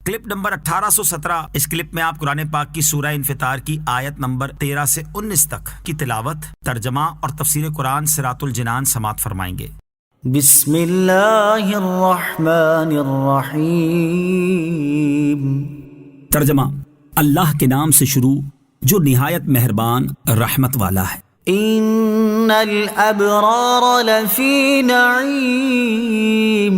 Clip number 1817۔ اس clip میں آپ قرآن پاک کی سورہ انفطار کی آیت نمبر 13 سے 19 تک کی تلاوت، ترجمہ اور تفسیر قرآن صراط الجنان سماعت فرمائیں گے۔ بسم اللہ الرحمن الرحیم۔ ترجمہ: اللہ کے نام سے شروع جو نہایت مہربان رحمت والا ہے۔ ان الابرار لفی نعیم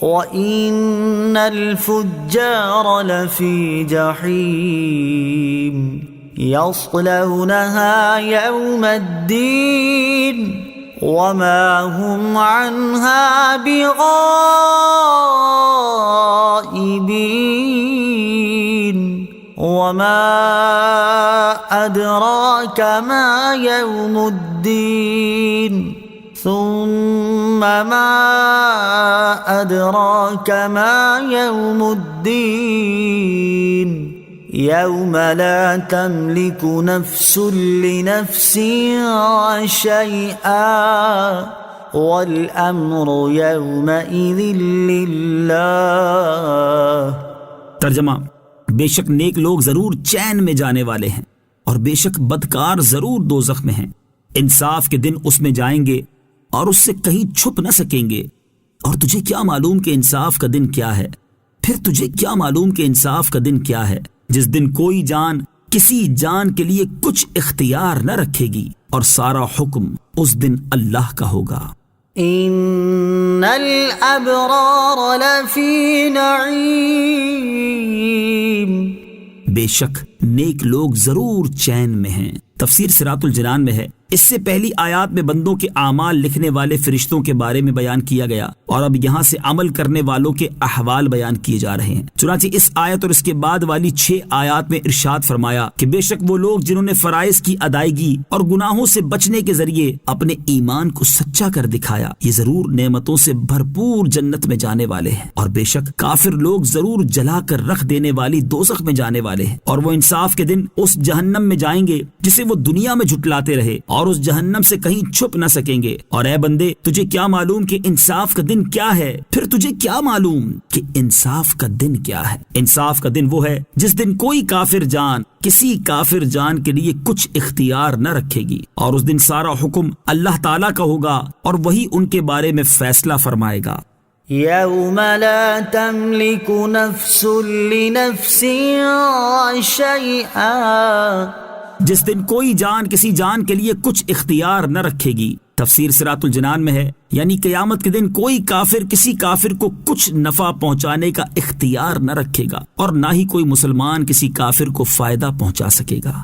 وَإِنَّ الْفُجَّارَ لَفِي جَحِيمٍ يَصْلَوْنَهَا يَوْمَ الدِّينِ وَمَا هُمْ عَنْهَا بِغَائِبِينَ وَمَا أَدْرَاكَ مَا يَوْمُ الدِّينِ ثم ما أدراك ما يوم الدين يوم لا تملك نفس لنفس شيئا والأمر يومئذ لله۔ ترجمہ: بے شک نیک لوگ ضرور چین میں جانے والے ہیں اور بے شک بدکار ضرور دوزخ میں ہیں۔ انصاف کے دن اس میں جائیں گے اور اس سے کہیں چھپ نہ سکیں گے۔ اور تجھے کیا معلوم کہ انصاف کا دن کیا ہے؟ پھر تجھے کیا معلوم کہ انصاف کا دن کیا ہے؟ جس دن کوئی جان کسی جان کے لیے کچھ اختیار نہ رکھے گی اور سارا حکم اس دن اللہ کا ہوگا۔ ان الابرار لفی نعیم، بے شک نیک لوگ ضرور چین میں ہیں۔ تفسیر صراط الجنان میں ہے۔ اس سے پہلی آیات میں بندوں کے اعمال لکھنے والے فرشتوں کے بارے میں بیان کیا گیا اور اب یہاں سے عمل کرنے والوں کے احوال بیان کیے جا رہے ہیں۔ چنانچہ اس آیت اور اس کے بعد والی 6 آیات میں ارشاد فرمایا کہ بے شک وہ لوگ جنہوں نے فرائض کی ادائیگی اور گناہوں سے بچنے کے ذریعے اپنے ایمان کو سچا کر دکھایا، یہ ضرور نعمتوں سے بھرپور جنت میں جانے والے ہیں۔ اور بے شک کافر لوگ ضرور جلا کر رکھ دینے والی دوزخ میں جانے والے ہیں، اور وہ انصاف کے دن اس جہنم میں جائیں گے جسے وہ دنیا میں جھٹلاتے رہے، اور اس جہنم سے کہیں چھپ نہ سکیں گے۔ اور اے بندے، تجھے کیا معلوم کہ انصاف کا دن کیا ہے؟ پھر تجھے کیا معلوم کہ انصاف کا دن کیا ہے؟ انصاف کا دن وہ ہے جس دن کوئی کافر جان کسی کافر جان کے لیے کچھ اختیار نہ رکھے گی، اور اس دن سارا حکم اللہ تعالیٰ کا ہوگا اور وہی ان کے بارے میں فیصلہ فرمائے گا۔ یوم لا تملک نفس لنفس شیئا، جس دن کوئی جان کسی جان کے لیے کچھ اختیار نہ رکھے گی۔ تفسیر صراط الجنان میں ہے، یعنی قیامت کے دن کوئی کافر کسی کافر کو کچھ نفع پہنچانے کا اختیار نہ رکھے گا، اور نہ ہی کوئی مسلمان کسی کافر کو فائدہ پہنچا سکے گا۔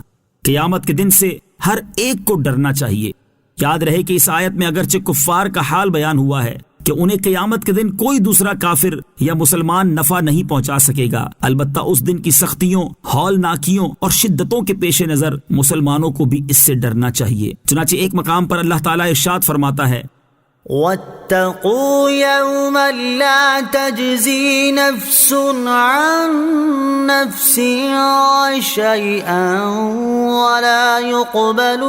قیامت کے دن سے ہر ایک کو ڈرنا چاہیے۔ یاد رہے کہ اس آیت میں اگرچہ کفار کا حال بیان ہوا ہے کہ انہیں قیامت کے دن کوئی دوسرا کافر یا مسلمان نفع نہیں پہنچا سکے گا، البتہ اس دن کی سختیوں، ہولناکیوں اور شدتوں کے پیش نظر مسلمانوں کو بھی اس سے ڈرنا چاہیے۔ چنانچہ ایک مقام پر اللہ تعالیٰ ارشاد فرماتا ہے، وَاتَّقُوا يَوْمًا لَا تَجْزِي نَفْسٌ عَن نَفْسٍ شَيْئًا وَلَا يُقْبَلُ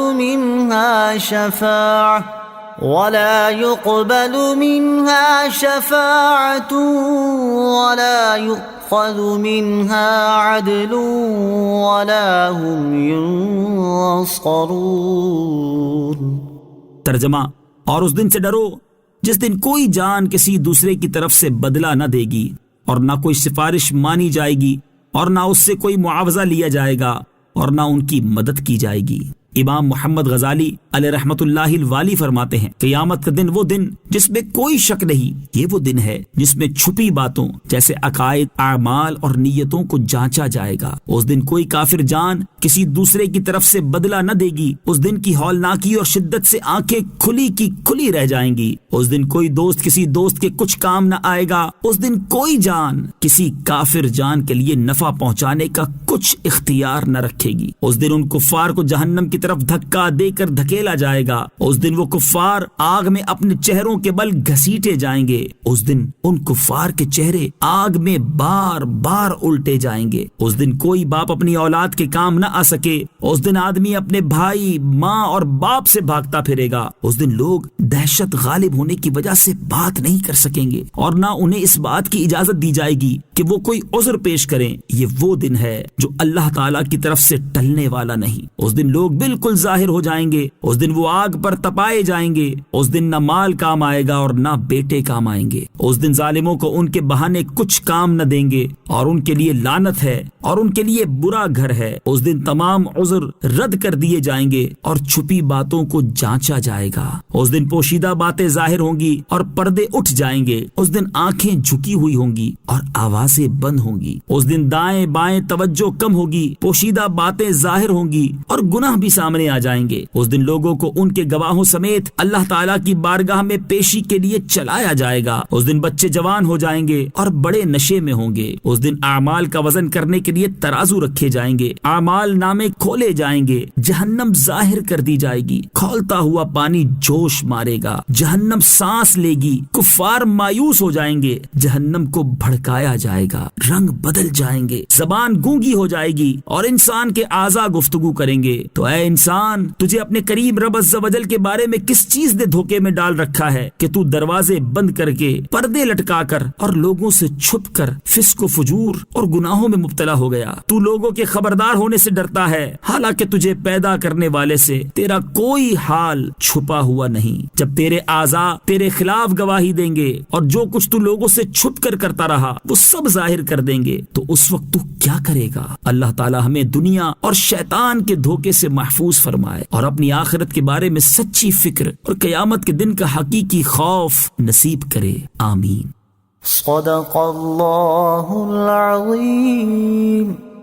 منها شفاعة ولا يؤخذ منها عدل ولا هم ينصرون۔ ترجمہ: اور اس دن سے ڈرو جس دن کوئی جان کسی دوسرے کی طرف سے بدلہ نہ دے گی، اور نہ کوئی سفارش مانی جائے گی، اور نہ اس سے کوئی معاوضہ لیا جائے گا، اور نہ ان کی مدد کی جائے گی۔ امام محمد غزالی علیہ رحمت اللہ الوالی فرماتے ہیں، قیامت کا دن وہ دن جس میں کوئی شک نہیں، یہ وہ دن ہے جس میں چھپی باتوں جیسے عقائد، اعمال اور نیتوں کو جانچا جائے گا۔ اس دن کوئی کافر جان کسی دوسرے کی طرف سے بدلہ نہ دے گی، اس دن کی ہولناکی اور شدت سے آنکھیں کھلی کی کھلی رہ جائیں گی، اس دن کوئی دوست کسی دوست کے کچھ کام نہ آئے گا، اس دن کوئی جان کسی کافر جان کے لیے نفع پہنچانے کا کچھ اختیار نہ رکھے گی، اس دن ان کفار کو جہنم کی طرف دھکا دے کر دھکیلا جائے گا۔ اس دن وہ کفار آگ میں اپنے چہروں کے بل گھسیٹے جائیں گے۔ اس دن ان کفار کے چہرے آگ میں بار بار الٹے جائیں گے۔ اس دن کوئی باپ اپنی اولاد کے کام نہ آ سکے۔ اس دن آدمی اپنے بھائی، ماں اور باپ سے بھاگتا پھرے گا۔ اس دن لوگ دہشت غالب ہونے کی وجہ سے بات نہیں کر سکیں گے اور نہ انہیں اس بات کی اجازت دی جائے گی کہ وہ کوئی عذر پیش کریں۔ یہ وہ دن ہے جو اللہ تعالیٰ کی طرف سے ٹلنے والا نہیں۔ اس دن لوگ بالکل ظاہر ہو جائیں گے۔ اس دن وہ آگ پر تپائے جائیں گے۔ اس دن نہ مال کام آئے گا اور نہ بیٹے کام آئیں گے۔ اس دن ظالموں کو ان کے بہانے کچھ کام نہ دیں گے اور ان کے لیے لعنت ہے اور ان کے لیے برا گھر ہے۔ اس دن تمام عذر رد کر دیے جائیں گے اور چھپی باتوں کو جانچا جائے گا۔ اس دن پوشیدہ باتیں ظاہر ہوں گی اور پردے اٹھ جائیں گے۔ اس دن آنکھیں جھکی ہوئی ہوں گی اور آوازیں بند ہوں گی۔ اس دن دائیں بائیں توجہ کم ہوگی، پوشیدہ باتیں ظاہر ہوں گی اور گناہ بھی سامنے آ جائیں گے۔ اس دن لوگوں کو ان کے گواہوں سمیت اللہ تعالیٰ کی بارگاہ میں پیشی کے لیے چلایا جائے گا۔ اس دن بچے جوان ہو جائیں گے اور بڑے نشے میں ہوں گے۔ اس دن اعمال کا وزن کرنے کے لیے ترازو رکھے جائیں گے، اعمال نامے کھولے جائیں گے، جہنم ظاہر کر دی جائے گی، کھولتا ہوا پانی جوش مارے گا، جہنم سانس لے گی، کفار مایوس ہو جائیں گے، جہنم کو بھڑکایا جائے گا، رنگ بدل جائیں گے، زبان گونگی ہو جائے گی اور انسان کے اعضاء گفتگو کریں گے۔ تو اے انسان، تجھے اپنے قریب رب عز و جل کے بارے میں کس چیز نے دھوکے میں ڈال رکھا ہے کہ تو دروازے بند کر کے، پردے لٹکا کر اور لوگوں سے چھپ کر فسق و فجور اور گناہوں میں مبتلا ہو گیا؟ تو لوگوں کے خبردار ہونے سے ڈرتا ہے، حالانکہ تجھے پیدا کرنے والے سے تیرا کوئی حال چھپا ہوا نہیں۔ جب تیرے اعضاء تیرے خلاف گواہی دیں گے اور جو کچھ تو لوگوں سے چھپ کر کرتا رہا وہ سب ظاہر کر دیں گے، تو اس وقت تو کیا کرے گا؟ اللہ تعالی ہمیں دنیا اور شیطان کے دھوکے سے محفوظ فرمائے اور اپنی آخرت کے بارے میں سچی فکر اور قیامت کے دن کا حقیقی خوف نصیب کرے۔ آمین۔ صدق اللہ العظیم۔